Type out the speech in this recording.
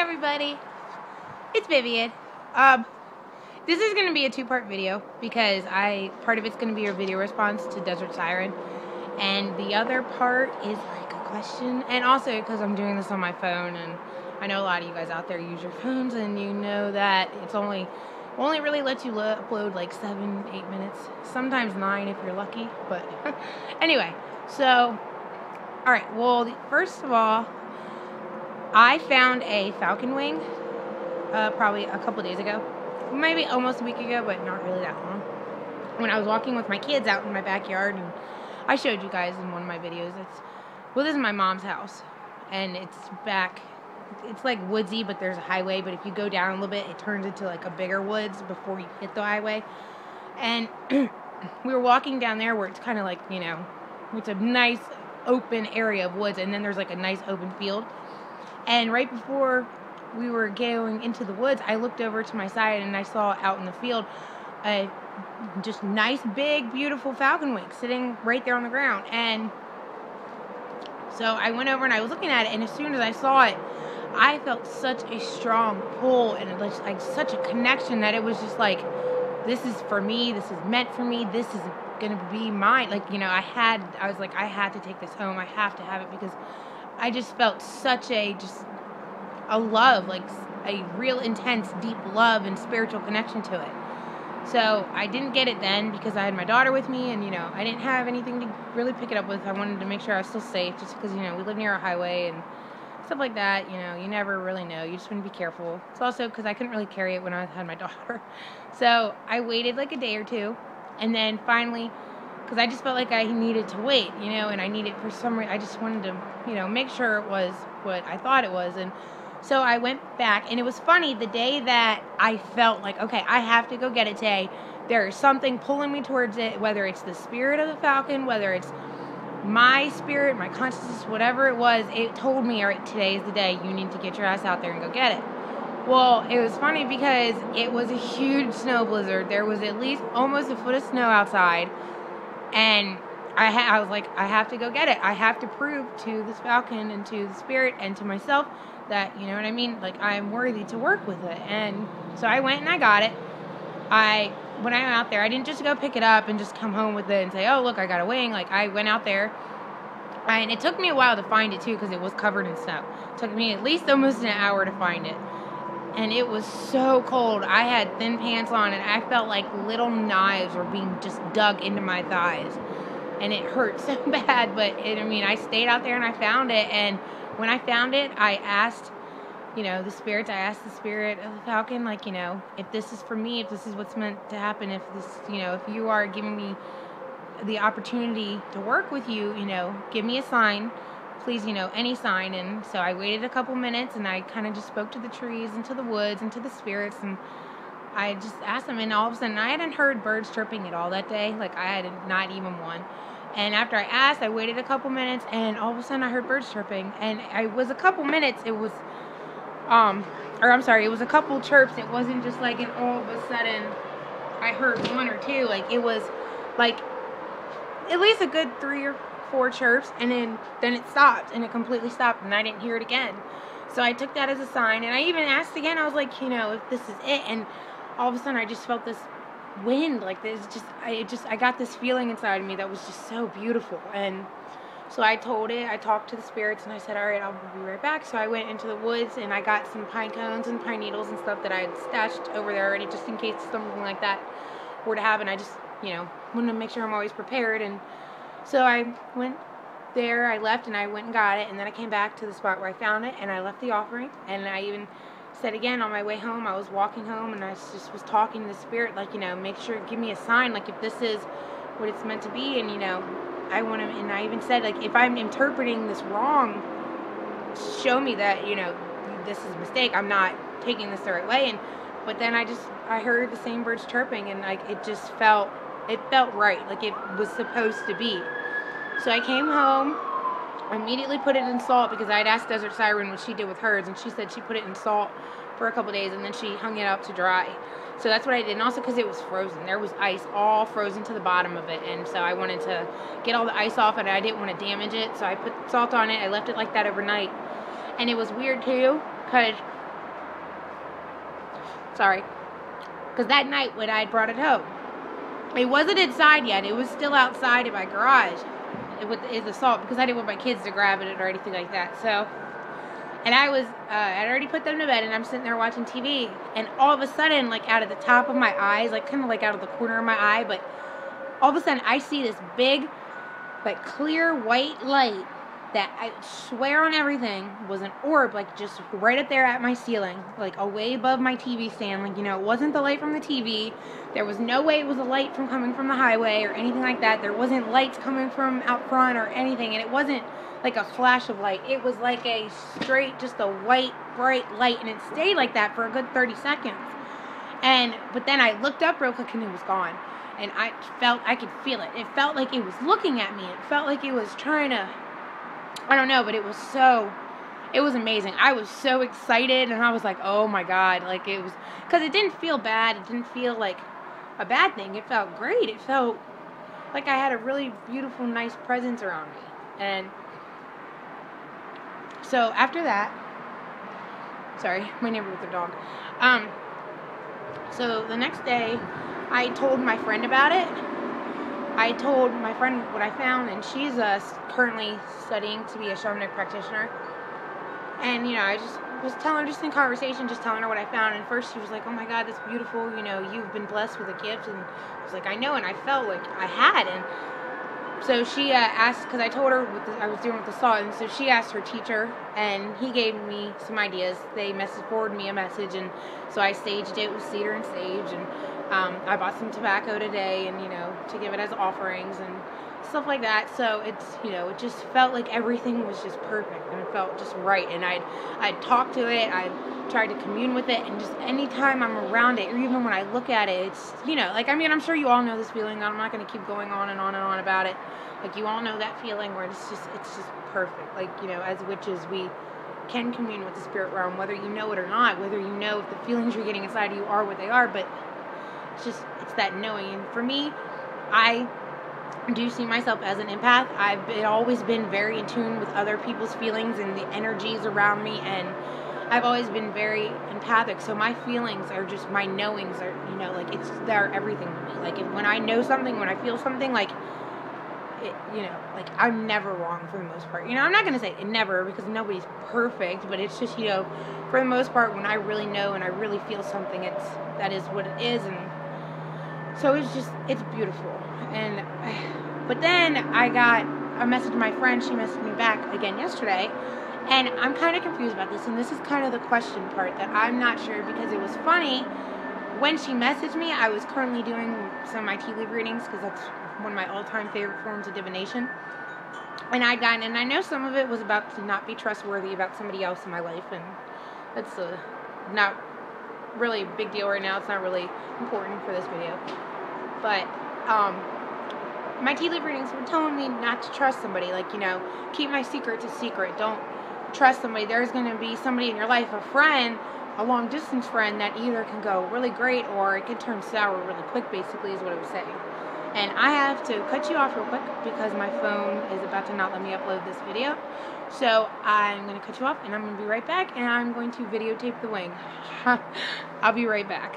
everybody, it's Vivian. This is going to be a two-part video because part of it's going to be a video response to Desert Siren, and the other part is like a question, and also because I'm doing this on my phone, and I know a lot of you guys out there use your phones, and you know that it's only really lets you upload like 7-8 minutes, sometimes 9 if you're lucky, but anyway, so alright, well, first of all, I found a Falcon Wing probably a couple days ago, maybe almost a week ago, but not really that long, when I was walking with my kids out in my backyard, and I showed you guys in one of my videos. This is my mom's house, and it's like woodsy, but there's a highway, but if you go down a little bit, it turns into like a bigger woods before you hit the highway, and we were walking down there where it's kind of like, you know, it's a nice open area of woods, and then there's like a nice open field. And right before we were going into the woods, I looked over to my side and I saw out in the field a just nice, big, beautiful falcon wing sitting right there on the ground. And so I went over and I was looking at it, and as soon as I saw it, I felt such a strong pull and like such a connection that it was just like, this is for me, this is meant for me, this is gonna be mine. Like, you know, I was like, I had to take this home, I have to have it, because I just felt such a love, like a real intense, deep love and spiritual connection to it. So I didn't get it then because I had my daughter with me, and, you know, I didn't have anything to really pick it up with. I wanted to make sure I was still safe, just because, you know, we live near a highway and stuff like that. You know, you never really know. You just want to be careful. It's also because I couldn't really carry it when I had my daughter. So I waited like a day or two, and then finally, because I just felt like I needed to wait, you know, and I needed, for some reason, I just wanted to, you know, make sure it was what I thought it was. And so I went back, and it was funny, the day that I felt like, okay, I have to go get it today, there's something pulling me towards it, whether it's the spirit of the falcon, whether it's my spirit, my consciousness, whatever it was, it told me, all right, today is the day, you need to get your ass out there and go get it. Well, it was funny because it was a huge snow blizzard. There was at least almost a foot of snow outside. And I was like, I have to go get it. I have to prove to this falcon and to the spirit and to myself that, you know what I mean, like, I am worthy to work with it. And so I went and I got it. When I went out there, I didn't just go pick it up and just come home with it and say, oh, look, I got a wing. Like, I went out there, and it took me a while to find it, too, because it was covered in snow. It took me at least almost an hour to find it. And it was so cold. I had thin pants on, and I felt like little knives were being just dug into my thighs. And it hurt so bad, but I stayed out there and I found it. And when I found it, I asked, you know, the spirit of the falcon, like, you know, if this is for me, if this is what's meant to happen, if this, you know, if you are giving me the opportunity to work with you, you know, give me a sign. Please, you know, any sign. And so I waited a couple minutes, and I kind of just spoke to the trees and to the woods and to the spirits, and I just asked them, and all of a sudden I hadn't heard birds chirping at all that day. Like, I had not even one. And after I asked, I waited a couple minutes, and all of a sudden I heard birds chirping. And it was a couple minutes, it was it was a couple chirps. It wasn't just like an all of a sudden I heard one or two. Like, it was like at least a good 3 or 4 chirps, and then it stopped, and it completely stopped, and I didn't hear it again. So I took that as a sign, and I even asked again. I was like, you know, if this is it. And all of a sudden I just felt this wind, like this, I got this feeling inside of me that was just so beautiful. And so I talked to the spirits, and I said, all right, I'll be right back. So I went into the woods, and I got some pine cones and pine needles and stuff that I had stashed over there already, just in case something like that were to happen. I just, you know, wanted to make sure I'm always prepared. And so I went there, I left, and I went and got it, and then I came back to the spot where I found it, and I left the offering. And I even said again on my way home, I was walking home, and I just was talking to the spirit, like, you know, make sure, give me a sign, like, if this is what it's meant to be. And, you know, I want to, and I even said, like, if I'm interpreting this wrong, show me that, you know, this is a mistake, I'm not taking this the right way. But then I heard the same birds chirping, and like, it felt right, like it was supposed to be. So I came home, I immediately put it in salt, because I had asked Desert Siren what she did with hers, and she said she put it in salt for a couple days, and then she hung it up to dry. So that's what I did. And also because it was frozen, there was ice all frozen to the bottom of it, and so I wanted to get all the ice off, and I didn't want to damage it, so I put salt on it. I left it like that overnight. And it was weird too, because Sorry. Because that night when I brought it home, it wasn't inside yet. It was still outside in my garage with the salt, because I didn't want my kids to grab it or anything like that. So, and I was, I'd already put them to bed, and I'm sitting there watching TV, and all of a sudden, like out of the top of my eyes, like kind of like out of the corner of my eye, but all of a sudden I see this big, like clear white light that I swear on everything was an orb, like just right up there at my ceiling, like away above my TV stand. Like, you know, it wasn't the light from the TV. There was no way it was a light from coming from the highway or anything like that. There wasn't lights coming from out front or anything, and it wasn't like a flash of light. It was like a straight, just a white, bright light, and it stayed like that for a good 30 seconds. But then I looked up real quick and it was gone. And I could feel it. It felt like it was looking at me. It felt like it was trying to, I don't know, but it was amazing. I was so excited, and I was like, oh my God, like it was, because it didn't feel bad. It didn't feel like a bad thing. It felt great. It felt like I had a really beautiful, nice presence around me. And so after that, sorry, my neighbor with the dog. So the next day, I told my friend about it. I told my friend what I found, and she's currently studying to be a shamanic practitioner. And, you know, I just was telling her, just in conversation, just telling her what I found. And first she was like, oh my God, that's beautiful. You know, you've been blessed with a gift. And I was like, I know. And I felt like I had. And so she asked, because I told her what I was doing with the salt. And so she asked her teacher, and he gave me some ideas. They forwarded me a message. And so I staged it with cedar and sage. And I bought some tobacco today, and, you know, to give it as offerings and stuff like that. So it's, you know, it just felt like everything was just perfect, and it felt just right. And I'd talked to it, I tried to commune with it, and just anytime I'm around it, or even when I look at it, it's, you know, like, I mean, I'm sure you all know this feeling. I'm not going to keep going on and on and on about it. Like, you all know that feeling where it's just perfect. Like, you know, as witches, we can commune with the spirit realm, whether you know it or not, whether you know if the feelings you're getting inside of you are what they are, but it's that knowing. And for me, I do see myself as an empath. I've always been very in tune with other people's feelings and the energies around me, and I've always been very empathic. So my feelings are just, my knowings are, you know, like they're everything to me. Like when I know something, when I feel something, like it, you know, like I'm never wrong for the most part. You know, I'm not gonna say never, because nobody's perfect, but it's just, you know, for the most part, when I really know and I really feel something, that is what it is. And so it's beautiful. But then I got a message from my friend. She messaged me back again yesterday, and I'm kind of confused about this, and this is kind of the question part that I'm not sure, because it was funny. When she messaged me, I was currently doing some of my tea leaf readings, because that's one of my all-time favorite forms of divination. And I know some of it was about to not be trustworthy about somebody else in my life, and that's not really a big deal right now. It's not really important for this video. But my tea leaf readings were telling me not to trust somebody. Like, you know, keep my secrets a secret. Don't trust somebody. There's going to be somebody in your life, a friend, a long distance friend, that either can go really great or it can turn sour really quick, basically, is what it was saying. And I have to cut you off real quick because my phone is about to not let me upload this video. So I'm going to cut you off, and I'm going to be right back, and I'm going to videotape the wing. I'll be right back.